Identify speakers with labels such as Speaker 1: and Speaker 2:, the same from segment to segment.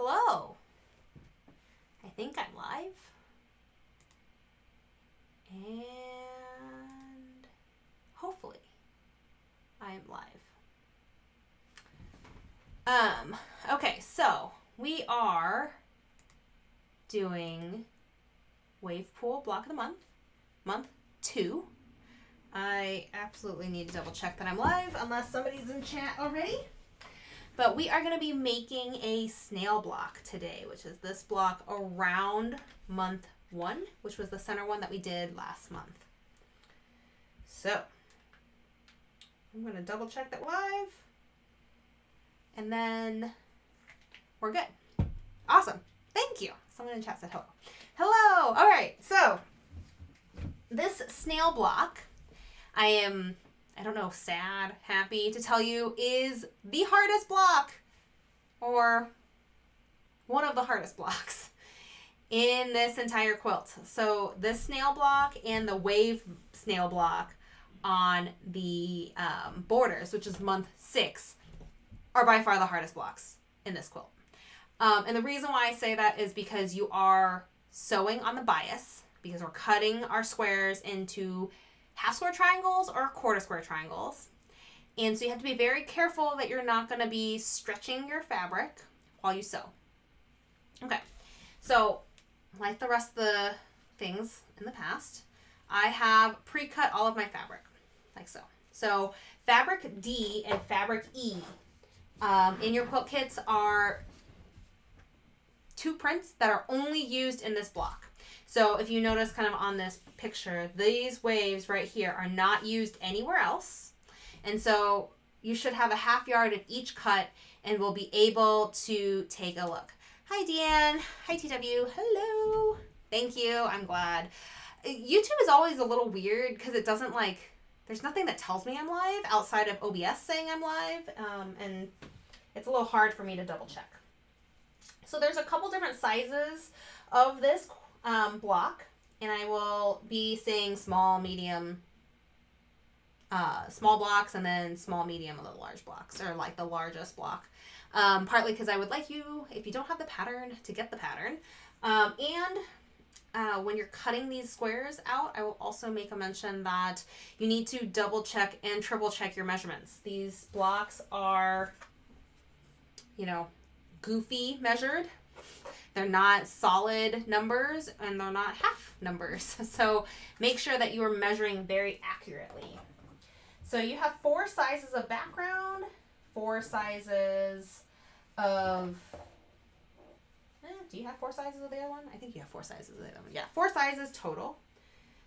Speaker 1: Hello. I think I'm live. And hopefully I am live. Okay, so we are doing Wave Pool Block of the Month, month 2. I absolutely need to double check that I'm live unless somebody's in chat already. But we are going to be making a snail block today, which is this block around month 1, which was the center one that we did last month. So I'm going to double check that live. And then we're good. Awesome. Thank you. Someone in chat said hello. Hello. All right. So this snail block, I don't know, sad, happy to tell you, is the hardest block, or one of the hardest blocks in this entire quilt. So this snail block and the wave snail block on the borders, which is month 6, are by far the hardest blocks in this quilt. And the reason why I say that is because you are sewing on the bias, because we're cutting our squares into half square triangles or quarter square triangles. And so you have to be very careful that you're not going to be stretching your fabric while you sew. Okay, so like the rest of the things in the past, I have pre-cut all of my fabric, like so. So fabric D and fabric E in your quilt kits are 2 prints that are only used in this block. So if you notice kind of on this picture, these waves right here are not used anywhere else. And so you should have a half yard of each cut and we'll be able to take a look. Hi, Deanne. Hi, TW. Hello. Thank you. I'm glad. YouTube is always a little weird because it doesn't there's nothing that tells me I'm live outside of OBS saying I'm live. And it's a little hard for me to double check. So there's a couple different sizes of this block, and I will be saying small, medium, small blocks, and then small, medium, and the large blocks, or like the largest block. Partly because I would like you, if you don't have the pattern, to get the pattern. And when you're cutting these squares out, I will also make a mention that you need to double check and triple check your measurements. These blocks are, goofy measured. They're not solid numbers and they're not half numbers. So make sure that you are measuring very accurately. So you have 4 sizes of background, 4 sizes of, do you have 4 sizes of the other one? I think you have 4 sizes of the other one. Yeah, 4 sizes total.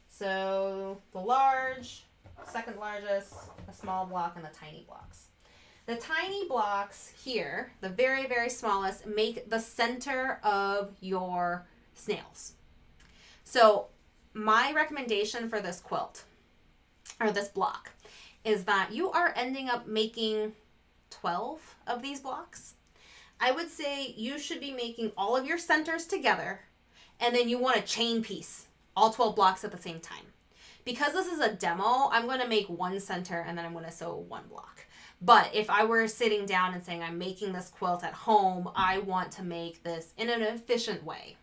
Speaker 1: So the large, second largest, the small block, and the tiny blocks. The tiny blocks here, the very, very smallest, make the center of your snails. So my recommendation for this quilt, or this block, is that you are ending up making 12 of these blocks. I would say you should be making all of your centers together, and then you want to chain piece all 12 blocks at the same time. Because this is a demo, I'm going to make 1 center and then I'm going to sew 1 block. But if I were sitting down and saying I'm making this quilt at home, I want to make this in an efficient way.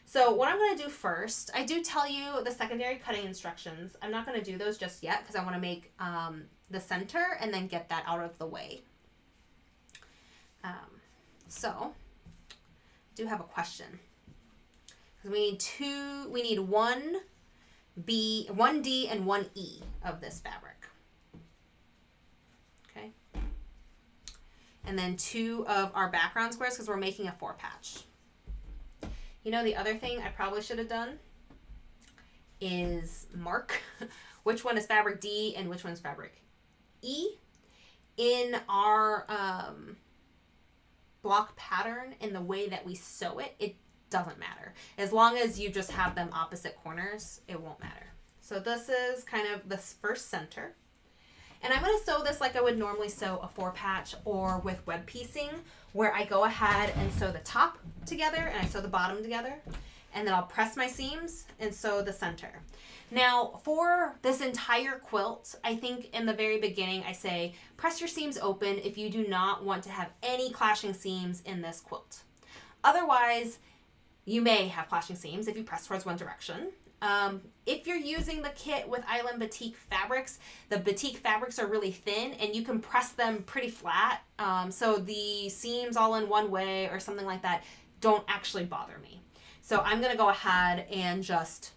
Speaker 1: So what I'm going to do first, I do tell you the secondary cutting instructions. I'm not going to do those just yet because I want to make the center and then get that out of the way. So I do have a question. We need 1D and 1E of this fabric. Okay. And then 2 of our background squares because we're making a 4 patch. The other thing I probably should have done is mark which one is fabric D and which one is fabric E. In our block pattern, in the way that we sew it, it doesn't matter. As long as you just have them opposite corners, it won't matter. So this is kind of the first center. And I'm going to sew this like I would normally sew a 4 patch or with web piecing, where I go ahead and sew the top together and I sew the bottom together. And then I'll press my seams and sew the center. Now for this entire quilt, I think in the very beginning I say press your seams open if you do not want to have any clashing seams in this quilt. Otherwise, you may have clashing seams if you press towards one direction. If you're using the kit with Island Batik fabrics, the Batik fabrics are really thin and you can press them pretty flat. So the seams all in one way or something like that don't actually bother me. So I'm going to go ahead and just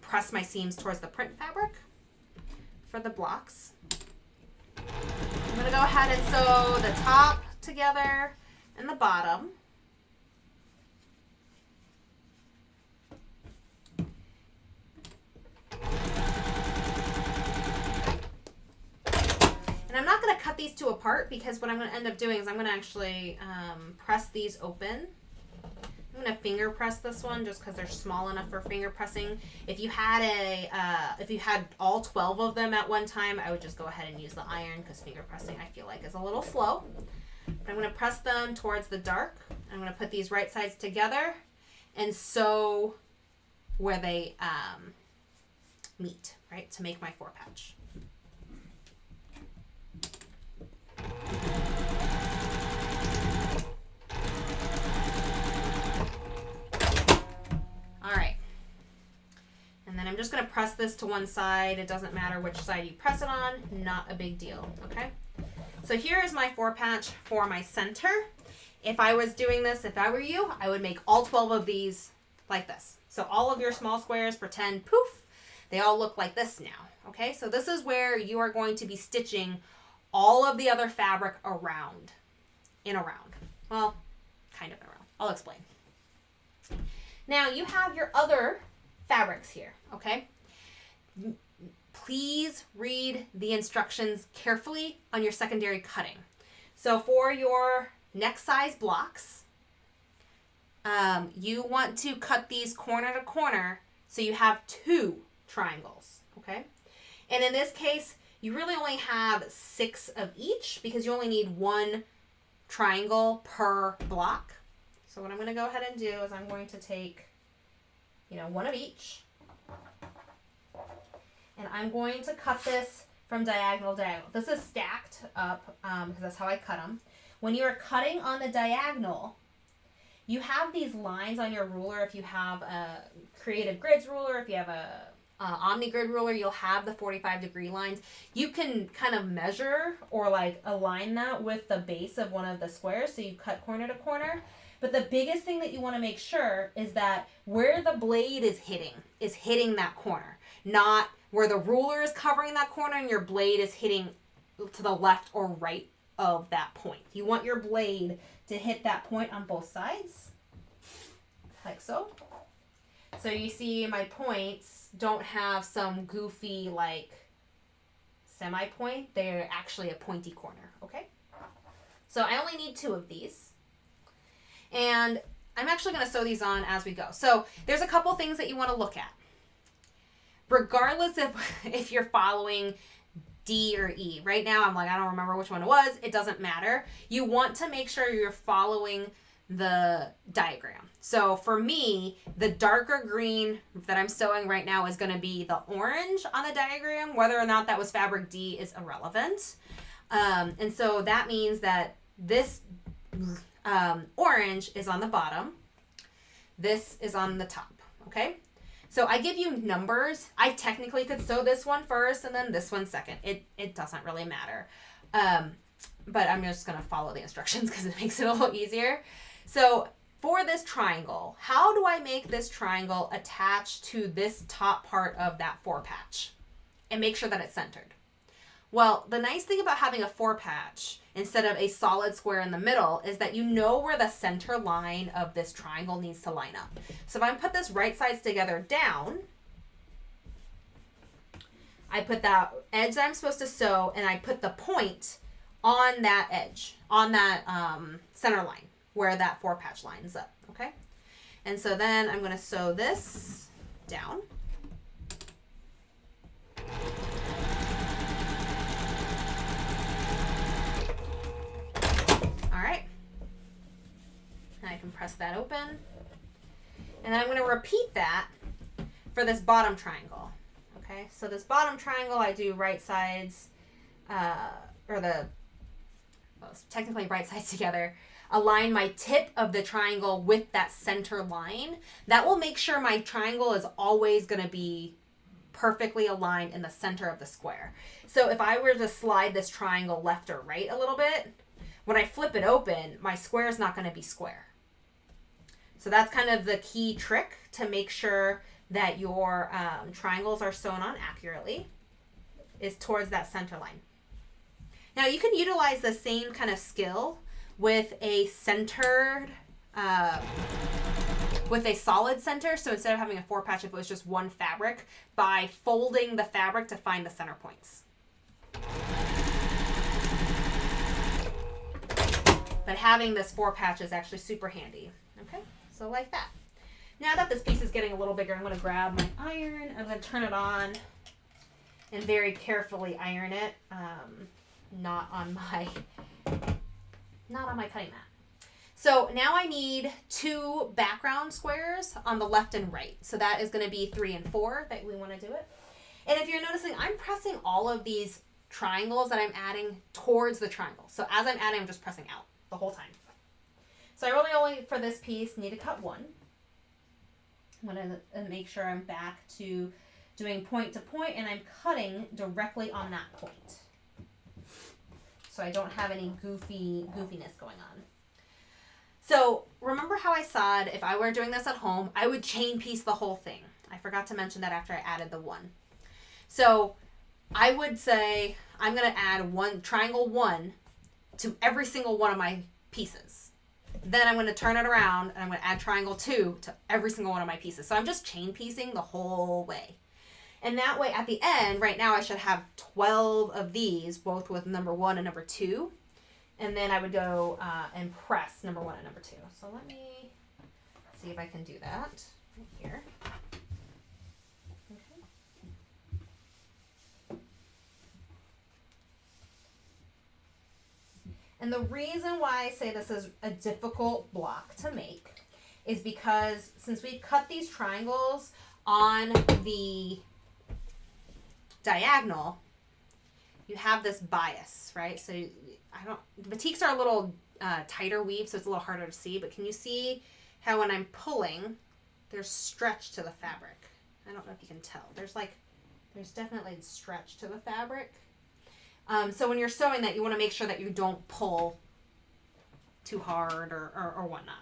Speaker 1: press my seams towards the print fabric for the blocks. I'm going to go ahead and sew the top together and the bottom. And I'm not going to cut these two apart because what I'm going to end up doing is I'm going to actually press these open. I'm going to finger press this one just because they're small enough for finger pressing. If you had all 12 of them at one time, I would just go ahead and use the iron because finger pressing I feel like is a little slow. But I'm going to press them towards the dark. I'm going to put these right sides together and sew where they meet, right, to make my 4-patch. All right. And then I'm just going to press this to one side. It doesn't matter which side you press it on. Not a big deal, okay? So here is my 4-patch for my center. If I was doing this, if I were you, I would make all 12 of these like this. So all of your small squares, pretend, poof, they all look like this now, okay? So this is where you are going to be stitching all of the other fabric around, well, kind of around. I'll explain. Now you have your other fabrics here, okay? Please read the instructions carefully on your secondary cutting. So for your neck size blocks, you want to cut these corner to corner so you have 2 triangles, okay? And in this case, you really only have 6 of each because you only need 1 triangle per block. So what I'm going to go ahead and do is I'm going to take, 1 of each. And I'm going to cut this from diagonal to diagonal. This is stacked up because that's how I cut them. When you're cutting on the diagonal, you have these lines on your ruler. If you have a Creative Grids ruler, if you have a OmniGrid ruler, you'll have the 45-degree lines. You can kind of measure or like align that with the base of one of the squares so you cut corner to corner. But the biggest thing that you want to make sure is that where the blade is hitting that corner, not where the ruler is covering that corner and your blade is hitting to the left or right of that point. You want your blade to hit that point on both sides, like so. So you see my points don't have some goofy like semi-point. They're actually a pointy corner, okay? So I only need 2 of these. And I'm actually going to sew these on as we go. So there's a couple things that you want to look at. Regardless if you're following D or E. Right now I'm like, I don't remember which one it was. It doesn't matter. You want to make sure you're following the diagram. So for me, the darker green that I'm sewing right now is going to be the orange on the diagram. Whether or not that was fabric D is irrelevant. And so that means that this orange is on the bottom. This is on the top, okay? So I give you numbers. I technically could sew this one first and then this one second. It doesn't really matter. But I'm just going to follow the instructions because it makes it a little easier. So for this triangle, how do I make this triangle attach to this top part of that 4-patch and make sure that it's centered? Well, the nice thing about having a 4-patch instead of a solid square in the middle is that you know where the center line of this triangle needs to line up. So if I put this right sides together down, I put that edge that I'm supposed to sew and I put the point on that edge, on that center line where that 4-patch lines up, okay? And so then I'm going to sew this down. All right. And I can press that open. And then I'm going to repeat that for this bottom triangle. Okay, so this bottom triangle, I do right sides, or the well, technically right sides together, align my tip of the triangle with that center line. That will make sure my triangle is always going to be perfectly aligned in the center of the square. So if I were to slide this triangle left or right a little bit, when I flip it open, my square is not going to be square. So that's kind of the key trick to make sure that your triangles are sewn on accurately, is towards that center line. Now you can utilize the same kind of skill with a centered, with a solid center. So instead of having a 4-patch, if it was just one fabric, by folding the fabric to find the center points. But having this 4-patch is actually super handy. Okay, so like that. Now that this piece is getting a little bigger, I'm going to grab my iron. I'm going to turn it on and very carefully iron it. Not on my cutting mat. So now I need 2 background squares on the left and right. So that is going to be 3 and 4 that we want to do it. And if you're noticing, I'm pressing all of these triangles that I'm adding towards the triangle. So as I'm adding, I'm just pressing out the whole time. So I really only, for this piece, need to cut 1. I'm going to make sure I'm back to doing point to point, and I'm cutting directly on that point. So I don't have any goofiness going on. So remember how I said if I were doing this at home, I would chain piece the whole thing. I forgot to mention that after I added the 1. So I would say I'm going to add triangle 1 to every single one of my pieces. Then I'm going to turn it around and I'm going to add triangle 2 to every single one of my pieces. So I'm just chain piecing the whole way. And that way at the end, right now I should have 12 of these, both with number 1 and number 2. And then I would go and press number 1 and number 2. So let me see if I can do that right here. Okay. And the reason why I say this is a difficult block to make is because since we've cut these triangles on the diagonal, you have this bias, right? So batiks are a little tighter weave, so it's a little harder to see, but can you see how when I'm pulling, there's stretch to the fabric? I don't know if you can tell. There's definitely stretch to the fabric. So when you're sewing that, you want to make sure that you don't pull too hard or whatnot.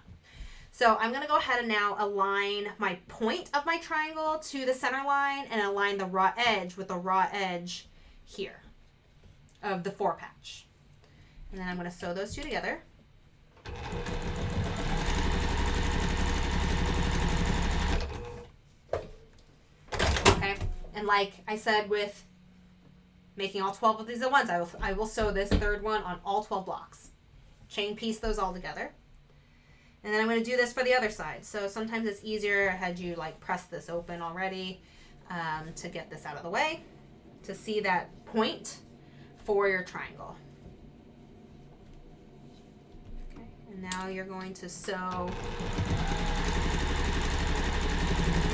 Speaker 1: So I'm going to go ahead and now align my point of my triangle to the center line and align the raw edge with the raw edge here of the 4-patch. And then I'm going to sew those 2 together. Okay, and like I said with making all 12 of these at once, I will sew this 3rd one on all 12 blocks. Chain piece those all together. And then I'm going to do this for the other side. So sometimes it's easier had you press this open already to get this out of the way, to see that point for your triangle. Okay, and now you're going to sew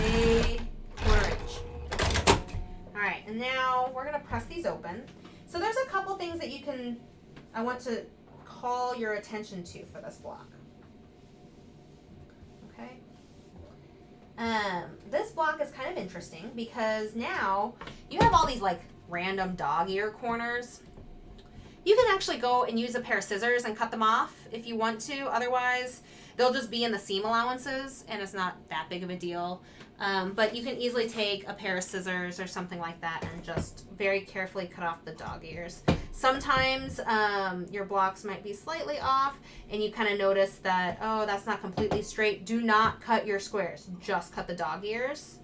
Speaker 1: a 1/4 inch. All right, and now we're going to press these open. So there's a couple things that I want to call your attention to for this block. Okay. This block is kind of interesting because now you have all these random dog ear corners. You can actually go and use a pair of scissors and cut them off if you want to. Otherwise, they'll just be in the seam allowances and it's not that big of a deal. But you can easily take a pair of scissors or something like that and just very carefully cut off the dog ears. Sometimes your blocks might be slightly off and you kind of notice that, oh, that's not completely straight. Do not cut your squares. Just cut the dog ears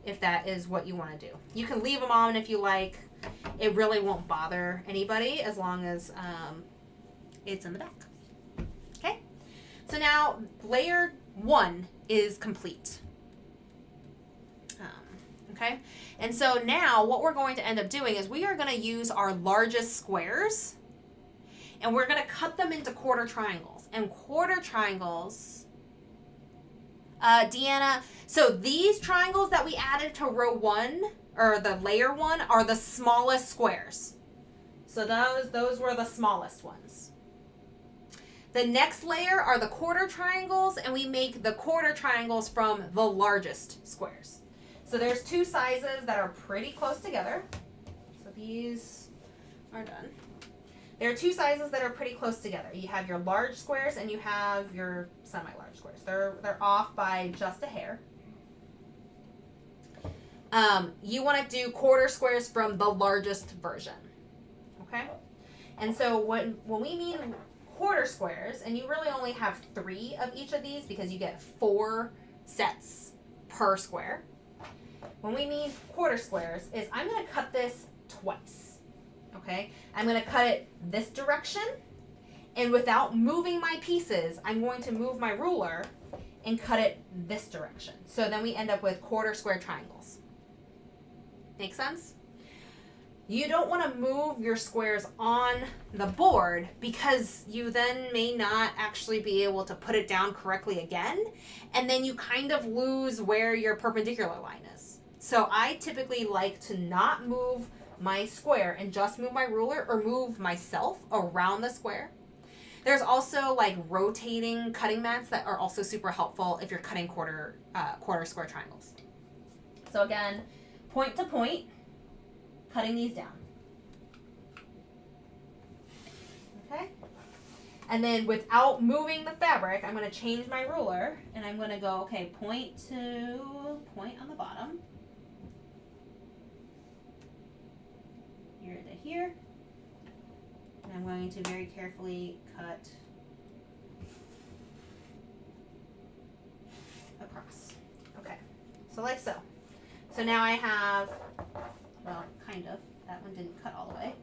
Speaker 1: if that is what you want to do. You can leave them on if you like. It really won't bother anybody as long as it's in the back. Okay, so now layer 1 is complete. Okay, and so now what we're going to end up doing is we are going to use our largest squares and we're going to cut them into 1/4 triangles. And 1/4 triangles, Deanna, so these triangles that we added to row 1 or the layer 1 are the smallest squares. So those were the smallest ones. The next layer are the quarter triangles, and we make the quarter triangles from the largest squares. So there's two sizes that are pretty close together. So these are done. There are two sizes that are pretty close together. You have your large squares and you have your semi-large squares. They're off by just a hair. You want to do quarter squares from the largest version. Okay? And so when we mean quarter squares, and you really only have 3 of each of these because you get 4 sets per square. When we mean quarter squares is I'm going to cut this twice. Okay? I'm going to cut it this direction, and without moving my pieces, I'm going to move my ruler and cut it this direction. So then we end up with quarter square triangles. Make sense? You don't want to move your squares on the board because you then may not actually be able to put it down correctly again, and then you kind of lose where your perpendicular line is. So I typically like to not move my square and just move my ruler or move myself around the square. There's also like rotating cutting mats that are also super helpful if you're cutting quarter square triangles. So again, point to point, cutting these down. Okay? And then without moving the fabric, I'm going to change my ruler and I'm going to go, okay, point to point on the bottom. Here to here. And I'm going to very carefully cut across. Okay, so like so. So now I have, well, kind of. That one didn't cut all the way.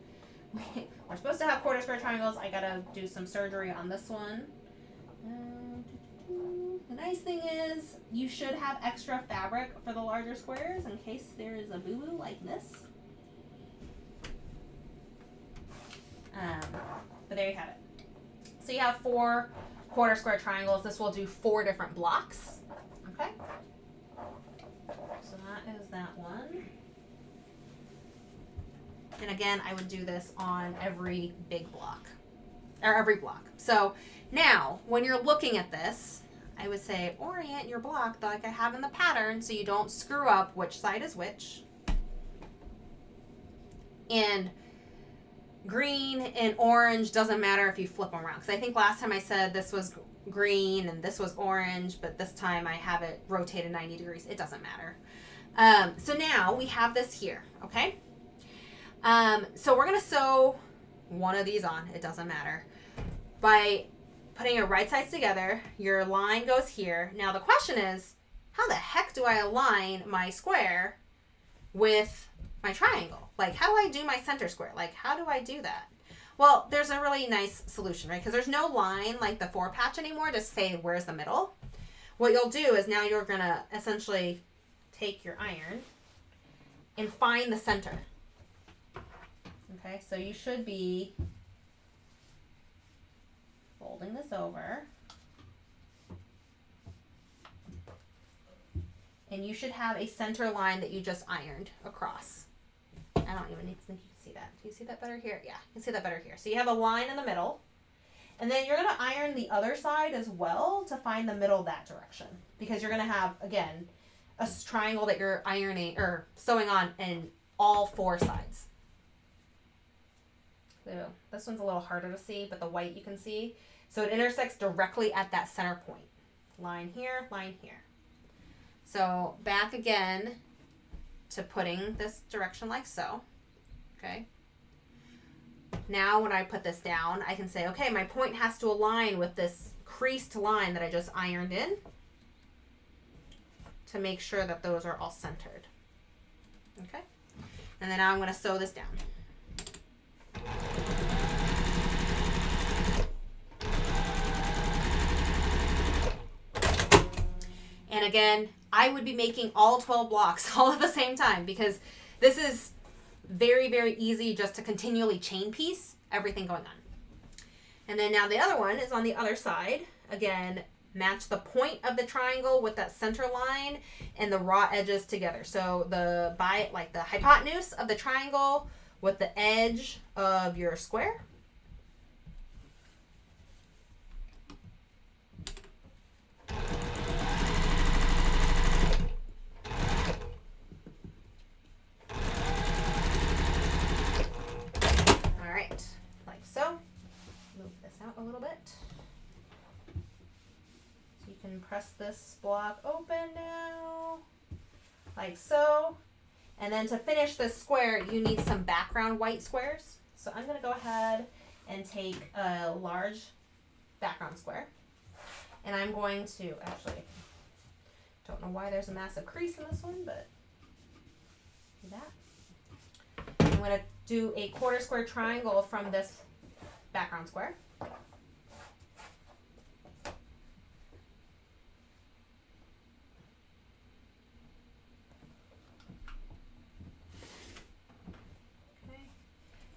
Speaker 1: We're supposed to have quarter square triangles. I gotta do some surgery on this one. The nice thing is you should have extra fabric for the larger squares in case there is a boo-boo like this. But there you have it. So you have 4 quarter square triangles. This will do 4 different blocks. Okay? So that is that one. And again, I would do this on every big block, or every block. So now, when you're looking at this, I would say orient your block like I have in the pattern so you don't screw up which side is which. And green and orange doesn't matter if you flip them around. Because I think last time I said this was green and this was orange, but this time I have it rotated 90 degrees. It doesn't matter. So now we have this here, okay? So we're going to sew one of these on. It doesn't matter. By putting your right sides together, your line goes here. Now the question is, how the heck do I align my square with my triangle? Like, how do I do my center square? Like, how do I do that? Well, there's a really nice solution, right? Because there's no line like the 4 patch anymore to say where's the middle. What you'll do is now you're going to essentially take your iron and find the center. Okay, so you should be folding this over. And you should have a center line that you just ironed across. I don't even think you can see that. Do you see that better here? Yeah, you can see that better here. So you have a line in the middle. And then you're going to iron the other side as well to find the middle that direction. Because you're going to have, again, a triangle that you're ironing or sewing on in all 4 sides. So this one's a little harder to see, but the white you can see. So it intersects directly at that center point. Line here, line here. So back again to putting this direction like so. Okay. Now when I put this down, I can say, okay, my point has to align with this creased line that I just ironed in to make sure that those are all centered. Okay. And then now I'm going to sew this down. And again, I would be making all 12 blocks all at the same time because this is very, very easy just to continually chain piece everything going on. And then now the other one is on the other side. Again, match the point of the triangle with that center line and the raw edges together. So the hypotenuse of the triangle with the edge of your square. out a little bit. So you can press this block open now, like so. And then to finish this square, you need some background white squares. So I'm going to go ahead and take a large background square. And I'm going to, actually, don't know why there's a massive crease in this one, but do that. I'm going to do a quarter square triangle from this background square. Okay.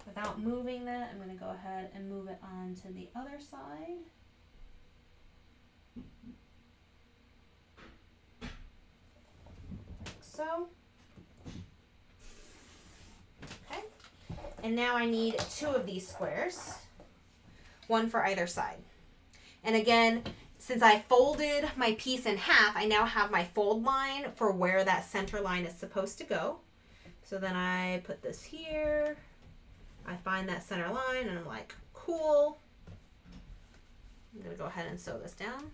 Speaker 1: Without moving that, I'm going to go ahead and move it on to the other side. Like so. Okay. And now I need 2 of these squares, one for either side. And again, since I folded my piece in half, I now have my fold line for where that center line is supposed to go. So then I put this here, I find that center line, and I'm like, cool. I'm gonna go ahead and sew this down.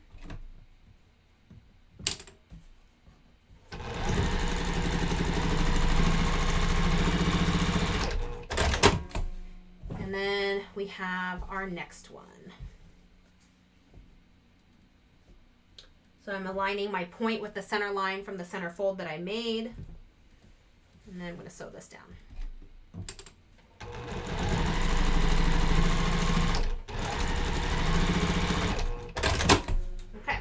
Speaker 1: And then we have our next one. So I'm aligning my point with the center line from the center fold that I made. And then I'm going to sew this down. Okay,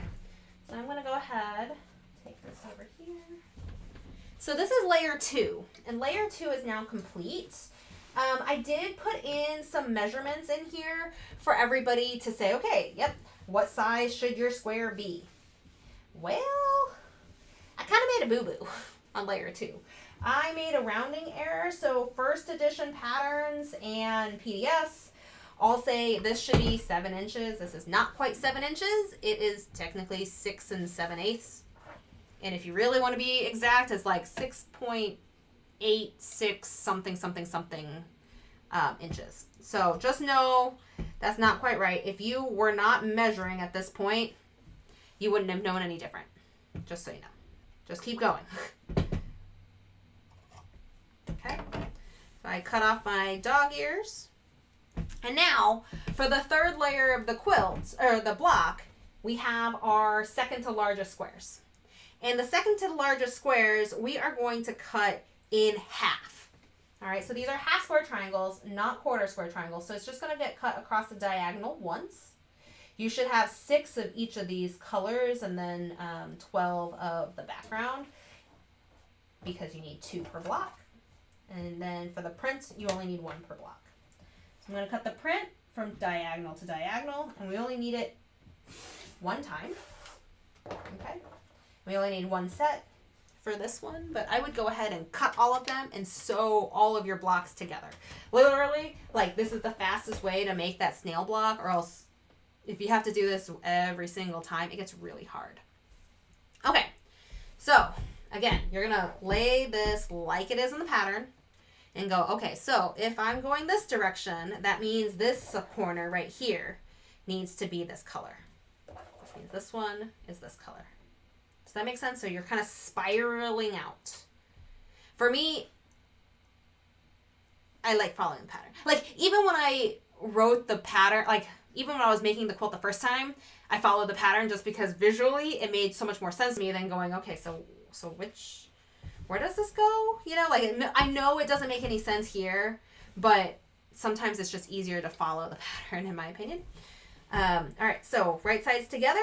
Speaker 1: so I'm going to go ahead, take this over here. So this is layer 2, and layer 2 is now complete. I did put in some measurements in here for everybody to say, okay, yep, what size should your square be? Well, I kind of made a boo-boo on layer 2. I made a rounding error, so first edition patterns and PDFs all say this should be 7 inches. This is not quite 7 inches. It is technically 6 7/8. And if you really want to be exact, it's like 6.86 something inches. So just know that's not quite right. If you were not measuring at this point, you wouldn't have known any different. Just so you know. Just keep going. Okay. So I cut off my dog ears. And now, for the third layer of the quilt, or the block, we have our second to largest squares. And the second to the largest squares, we are going to cut in half. All right, so these are half square triangles, not quarter square triangles. So it's just going to get cut across the diagonal once. You should have 6 of each of these colors and then 12 of the background because you need 2 per block. And then for the print, you only need 1 per block. So I'm going to cut the print from diagonal to diagonal, and we only need it 1 time. Okay. We only need 1 set for this one, but I would go ahead and cut all of them and sew all of your blocks together. Literally, like, this is the fastest way to make that snail block, or else if you have to do this every single time, it gets really hard. Okay, so again, you're gonna lay this like it is in the pattern and go, okay, so if I'm going this direction, that means this corner right here needs to be this color. Which means this one is this color. Does that make sense? So you're kind of spiraling out. For me, I like following the pattern. Like, even when I wrote the pattern, like, even when I was making the quilt the first time, I followed the pattern just because visually it made so much more sense to me than going, okay, so where does this go? You know, like, I know it doesn't make any sense here, but sometimes it's just easier to follow the pattern, in my opinion. All right, so right sides together.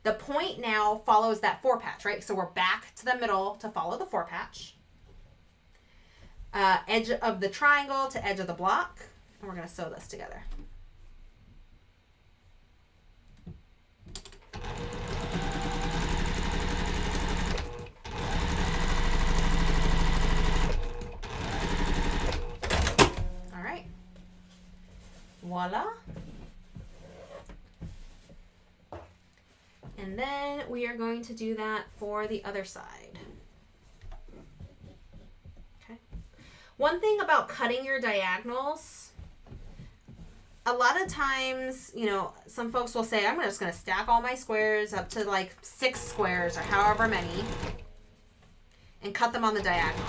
Speaker 1: The point now follows that 4 patch, right? So we're back to the middle to follow the 4 patch. Edge of the triangle to edge of the block. And we're going to sew this together. All right. Voila. And then we are going to do that for the other side. Okay. One thing about cutting your diagonals, a lot of times, you know, some folks will say, I'm just going to stack all my squares up to like 6 squares or however many and cut them on the diagonal.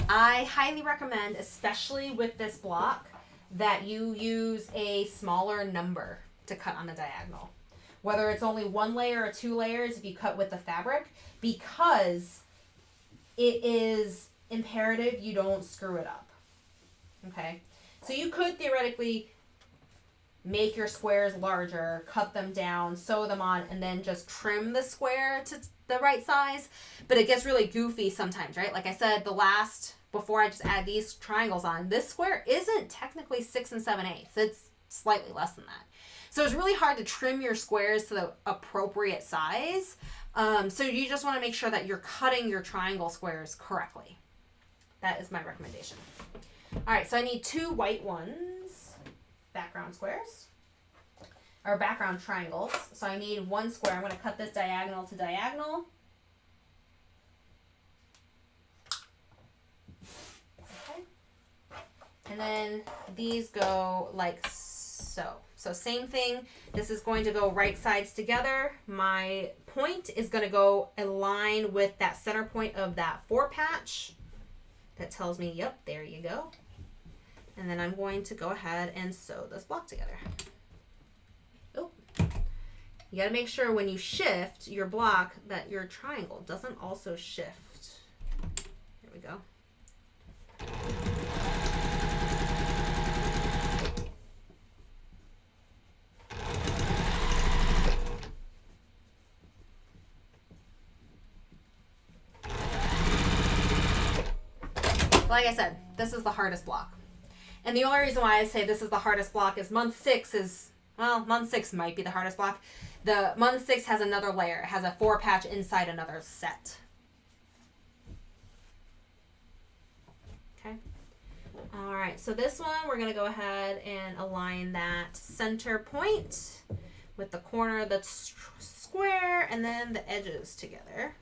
Speaker 1: I highly recommend, especially with this block, that you use a smaller number to cut on the diagonal. Whether it's only 1 layer or 2 layers if you cut with the fabric, because it is imperative you don't screw it up. Okay? So you could theoretically make your squares larger, cut them down, sew them on, and then just trim the square to the right size. But it gets really goofy sometimes, right? Like I said, before I just add these triangles on, this square isn't technically 6 7/8. It's slightly less than that. So it's really hard to trim your squares to the appropriate size. So you just want to make sure that you're cutting your triangle squares correctly. That is my recommendation. All right, so I need 2 white ones, background squares, or background triangles. So I need 1 square. I'm going to cut this diagonal to diagonal. Okay. And then these go like so. So same thing. This is going to go right sides together. My point is going to go align with that center point of that 4 patch. That tells me, yep, there you go. And then I'm going to go ahead and sew this block together. Oh, you got to make sure when you shift your block that your triangle doesn't also shift. There we go. Like I said, this is the hardest block. And the only reason why I say this is the hardest block is month 6 might be the hardest block. The month 6 has another layer. It has a 4 patch inside another set. Okay. All right, so this one, we're going to go ahead and align that center point with the corner that's square and then the edges together.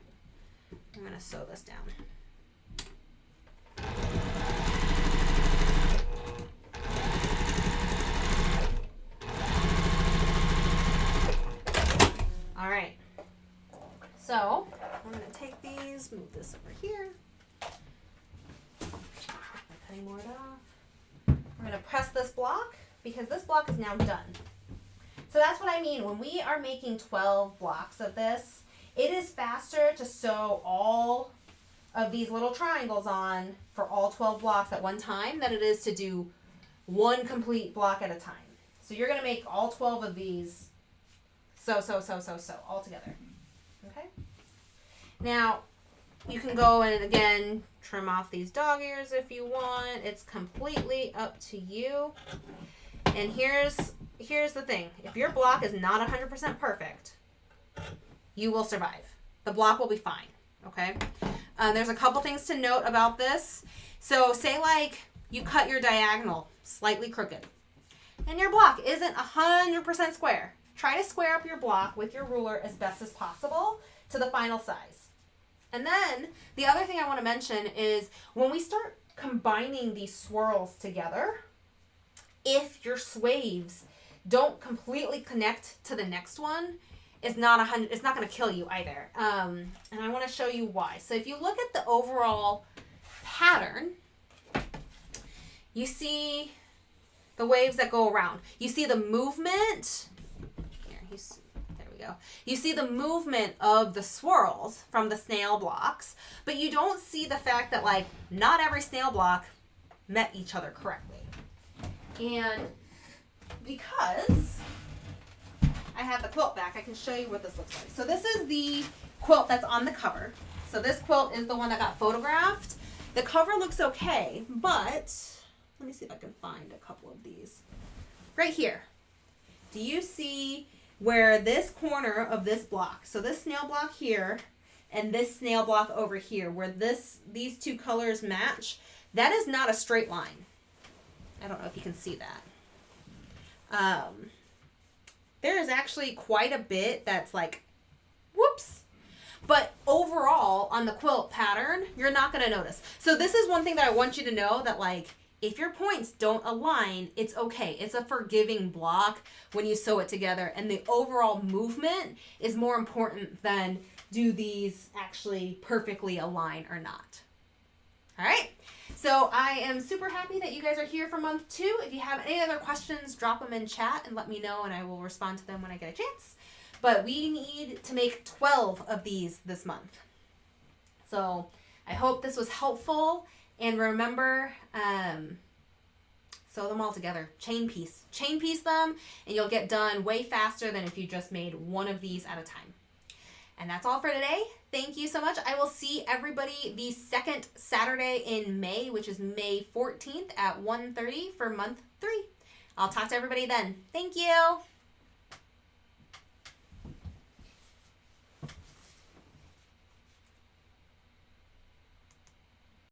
Speaker 1: I'm going to sew this down. All right, so I'm going to take these, move this over here. My cutting board off. We're going to press this block because this block is now done. So that's what I mean. When we are making 12 blocks of this, it is faster to sew all of these little triangles on for all 12 blocks at one time than it is to do one complete block at a time. So you're going to make all 12 of these so all together. Okay? Now, you can go and again trim off these dog ears if you want. It's completely up to you. And here's the thing. If your block is not 100% perfect, you will survive. The block will be fine. Okay? There's a couple things to note about this. So say like you cut your diagonal slightly crooked and your block isn't 100% square. Try to square up your block with your ruler as best as possible to the final size. And then the other thing I want to mention is when we start combining these swirls together, if your swaves don't completely connect to the next one, it's not going to kill you either. And I want to show you why. So if you look at the overall pattern, you see the waves that go around. You see the movement. There we go. You see the movement of the swirls from the snail blocks, but you don't see the fact that like not every snail block met each other correctly. And because I have the quilt back, I can show you what this looks like. So this is the quilt that's on the cover. So this quilt is the one that got photographed. The cover looks okay, but let me see if I can find a couple of these. Right here. Do you see where this corner of this block, so this snail block here and this snail block over here, where these two colors match, that is not a straight line. I don't know if you can see that. There is actually quite a bit that's like, whoops. But overall, on the quilt pattern, you're not going to notice. So this is one thing that I want you to know, that like, if your points don't align, it's okay. It's a forgiving block when you sew it together, and the overall movement is more important than do these actually perfectly align or not. All right. So I am super happy that you guys are here for month 2. If you have any other questions, drop them in chat and let me know, and I will respond to them when I get a chance. But we need to make 12 of these this month. So I hope this was helpful. And remember, sew them all together. Chain piece them, and you'll get done way faster than if you just made one of these at a time. And that's all for today. Thank you so much. I will see everybody the second Saturday in May, which is May 14th at 1:30 for month 3. I'll talk to everybody then. Thank you.